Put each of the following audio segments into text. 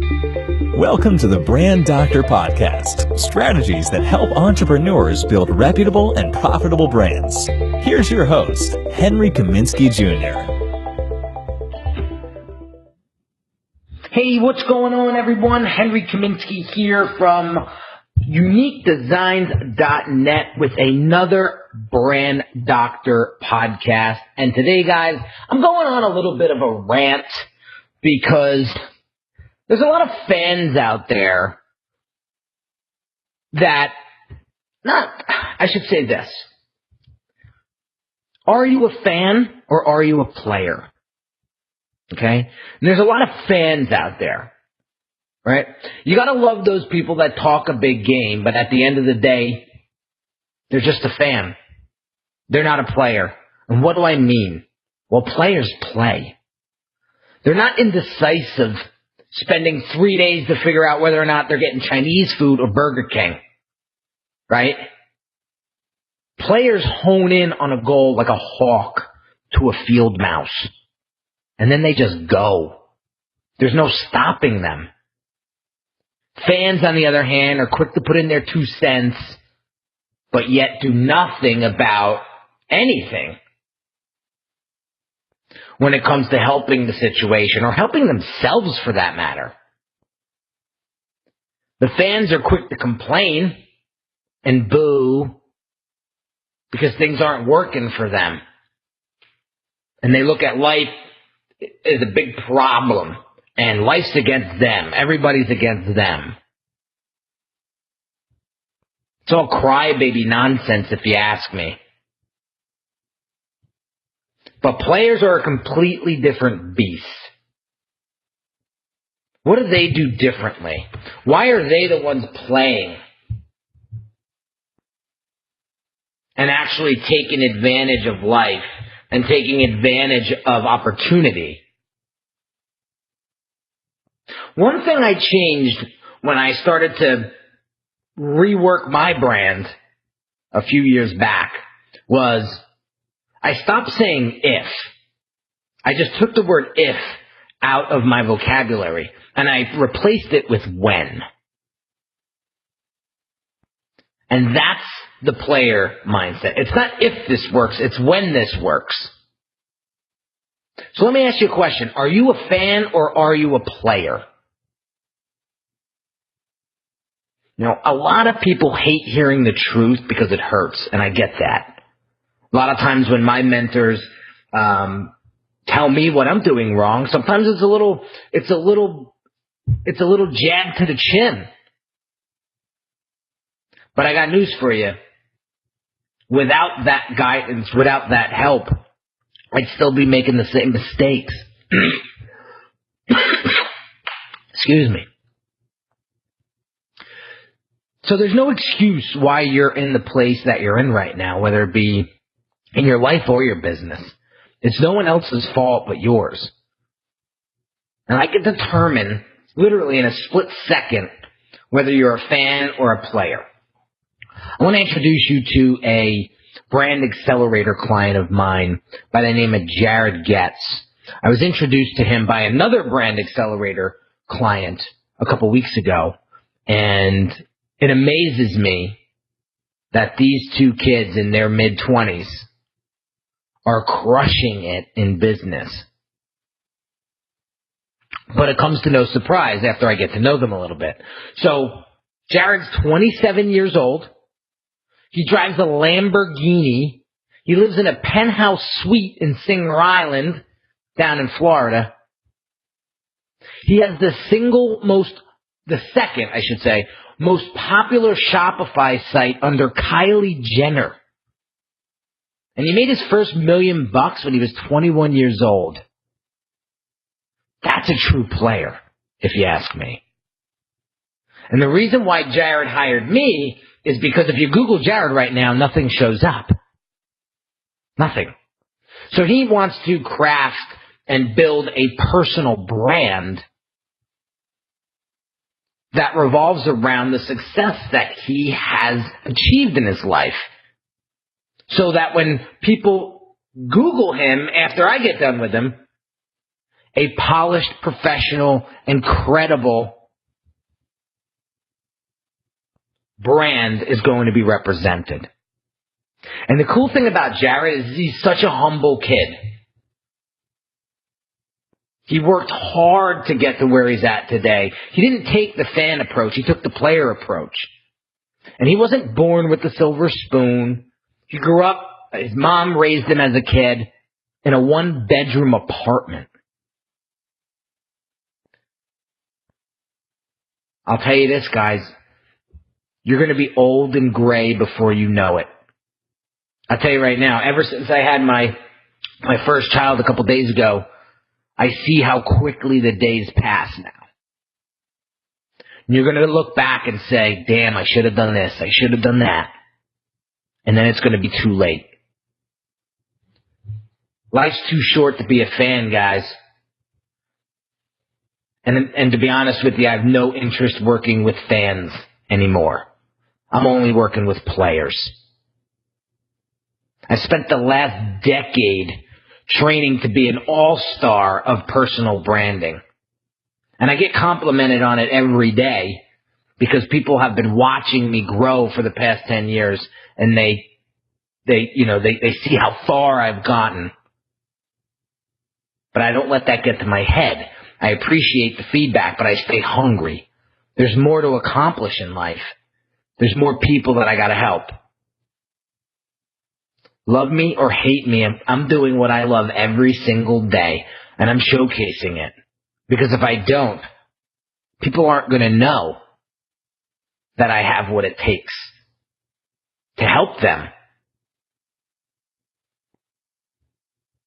Welcome to the Brand Doctor Podcast, strategies that help entrepreneurs build reputable and profitable brands. Here's your host, Henry Kaminski Jr. Hey, what's going on, everyone? Henry Kaminski here from Unique Designz.net with another Brand Doctor Podcast. And today, guys, I'm going on a little bit of a rant because there's a lot of fans out there that, I should say this. Are you a fan or are you a player? Okay? And there's a lot of fans out there, right? You gotta love those people that talk a big game, but at the end of the day, they're just a fan. They're not a player. And what do I mean? Well, players play. They're not indecisive, spending 3 days to figure out whether or not they're getting Chinese food or Burger King, right? Players hone in on a goal like a hawk to a field mouse, and then they just go. There's no stopping them. Fans, on the other hand, are quick to put in their 2 cents, but yet do nothing about anything when it comes to helping the situation, or helping themselves for that matter. The fans are quick to complain and boo because things aren't working for them. And they look at life as a big problem, and life's against them. Everybody's against them. It's all crybaby nonsense if you ask me. But players are a completely different beast. What do they do differently? Why are they the ones playing and actually taking advantage of life and taking advantage of opportunity? One thing I changed when I started to rework my brand a few years back was I stopped saying if. I just took the word if out of my vocabulary, and I replaced it with when. And that's the player mindset. It's not if this works, it's when this works. So let me ask you a question. Are you a fan or are you a player? You know, a lot of people hate hearing the truth because it hurts, and I get that. A lot of times when my mentors tell me what I'm doing wrong, sometimes it's a little jab to the chin. But I got news for you. Without that guidance, without that help, I'd still be making the same mistakes. Excuse me. So there's no excuse why you're in the place that you're in right now, whether it be in your life or your business. It's no one else's fault but yours. And I can determine, literally in a split second, whether you're a fan or a player. I want to introduce you to a brand accelerator client of mine by the name of Jared Getz. I was introduced to him by another brand accelerator client a couple weeks ago, and it amazes me that these 2 kids in their mid-20s are crushing it in business. But it comes to no surprise after I get to know them a little bit. So, Jared's 27 years old. He drives a Lamborghini. He lives in a penthouse suite in Singer Island, down in Florida. He has the second most popular Shopify site under Kylie Jenner. And he made his first $1 million when he was 21 years old. That's a true player, if you ask me. And the reason why Jared hired me is because if you Google Jared right now, nothing shows up. Nothing. So he wants to craft and build a personal brand that revolves around the success that he has achieved in his life. So that when people Google him after I get done with him, a polished, professional, and credible brand is going to be represented. And the cool thing about Jared is he's such a humble kid. He worked hard to get to where he's at today. He didn't take the fan approach. He took the player approach. And he wasn't born with a silver spoon. He grew up, his mom raised him as a kid in a one-bedroom apartment. I'll tell you this, guys. You're going to be old and gray before you know it. I'll tell you right now, ever since I had my first child a couple days ago, I see how quickly the days pass now. And you're going to look back and say, damn, I should have done this, I should have done that. And then it's going to be too late. Life's too short to be a fan, guys. And to be honest with you, I have no interest working with fans anymore. I'm only working with players. I spent the last decade training to be an all-star of personal branding. And I get complimented on it every day because people have been watching me grow for the past 10 years and they see how far I've gotten. But I don't let that get to my head. I appreciate the feedback, but I stay hungry. There's more to accomplish in life. There's more people that I gotta help. Love me or hate me, I'm doing what I love every single day, and I'm showcasing it. Because if I don't, people aren't gonna know that I have what it takes to help them.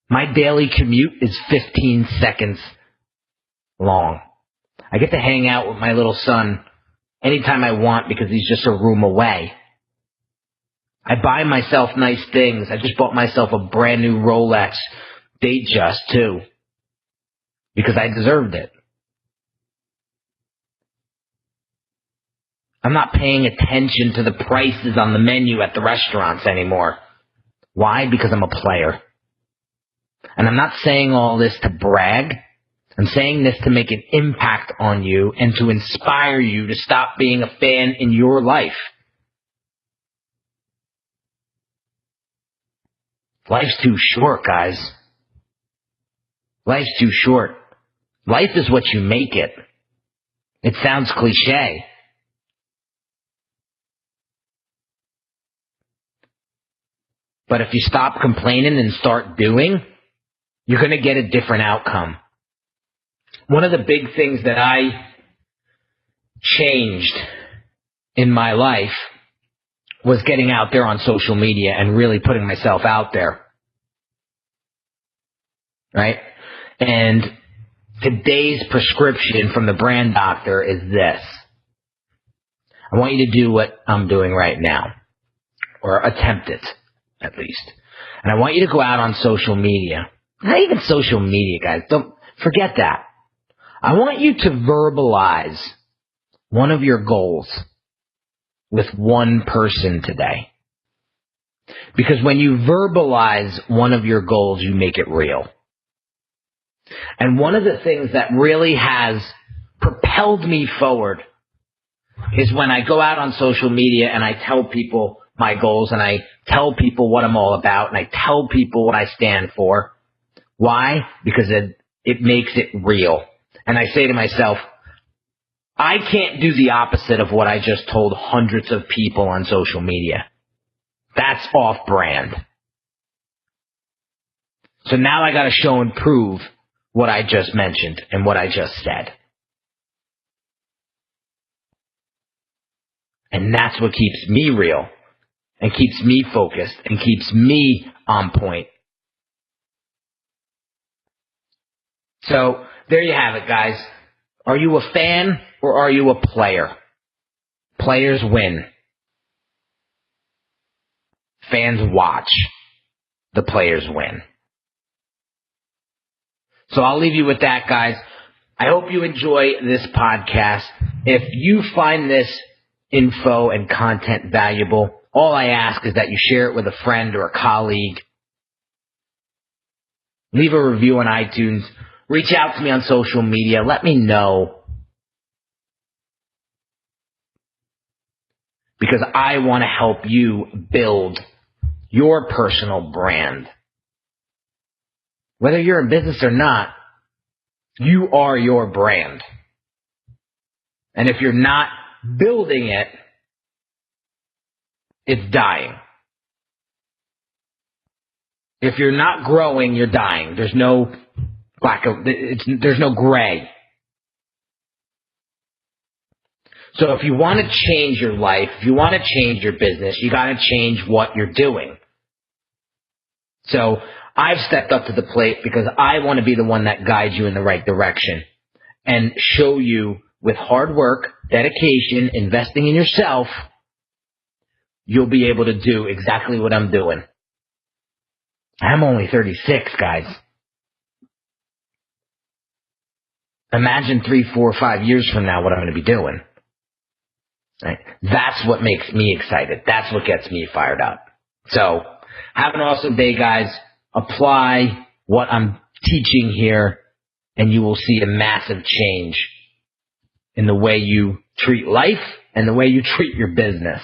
My daily commute is 15 seconds long. I get to hang out with my little son anytime I want because he's just a room away. I buy myself nice things. I just bought myself a brand new Rolex Datejust too because I deserved it. I'm not paying attention to the prices on the menu at the restaurants anymore. Why? Because I'm a player. And I'm not saying all this to brag. I'm saying this to make an impact on you and to inspire you to stop being a fan in your life. Life's too short, guys. Life's too short. Life is what you make it. It sounds cliche. But if you stop complaining and start doing, you're going to get a different outcome. One of the big things that I changed in my life was getting out there on social media and really putting myself out there. Right? And today's prescription from the brand doctor is this. I want you to do what I'm doing right now, or attempt it, at least. And I want you to go out on social media. Not even social media, guys. Don't forget that. I want you to verbalize one of your goals with one person today. Because when you verbalize one of your goals, you make it real. And one of the things that really has propelled me forward is when I go out on social media and I tell people my goals and I tell people what I'm all about and I tell people what I stand for. Why? Because it makes it real. And I say to myself, I can't do the opposite of what I just told hundreds of people on social media. That's off-brand. So now I got to show and prove what I just mentioned and what I just said. And that's what keeps me real and keeps me focused and keeps me on point. So there you have it, guys. Are you a fan or are you a player? Players win. Fans watch. The players win. So I'll leave you with that, guys. I hope you enjoy this podcast. If you find this info and content valuable, all I ask is that you share it with a friend or a colleague. Leave a review on iTunes. Reach out to me on social media. Let me know. Because I want to help you build your personal brand. Whether you're in business or not, you are your brand. And if you're not building it, it's dying. If you're not growing, you're dying. There's no there's no gray. So if you want to change your life, if you want to change your business, you got to change what you're doing. So I've stepped up to the plate because I want to be the one that guides you in the right direction and show you with hard work, dedication, investing in yourself, you'll be able to do exactly what I'm doing. I'm only 36, guys. Imagine 3, 4, 5 years from now what I'm going to be doing. Right? That's what makes me excited. That's what gets me fired up. So, have an awesome day, guys. Apply what I'm teaching here, and you will see a massive change in the way you treat life and the way you treat your business.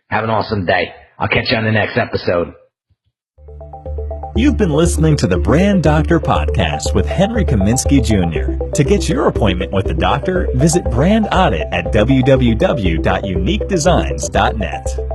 Have an awesome day. I'll catch you on the next episode. You've been listening to the Brand Doctor Podcast with Henry Kaminski Jr. To get your appointment with the doctor, visit Brand Audit at www.uniquedesignz.net.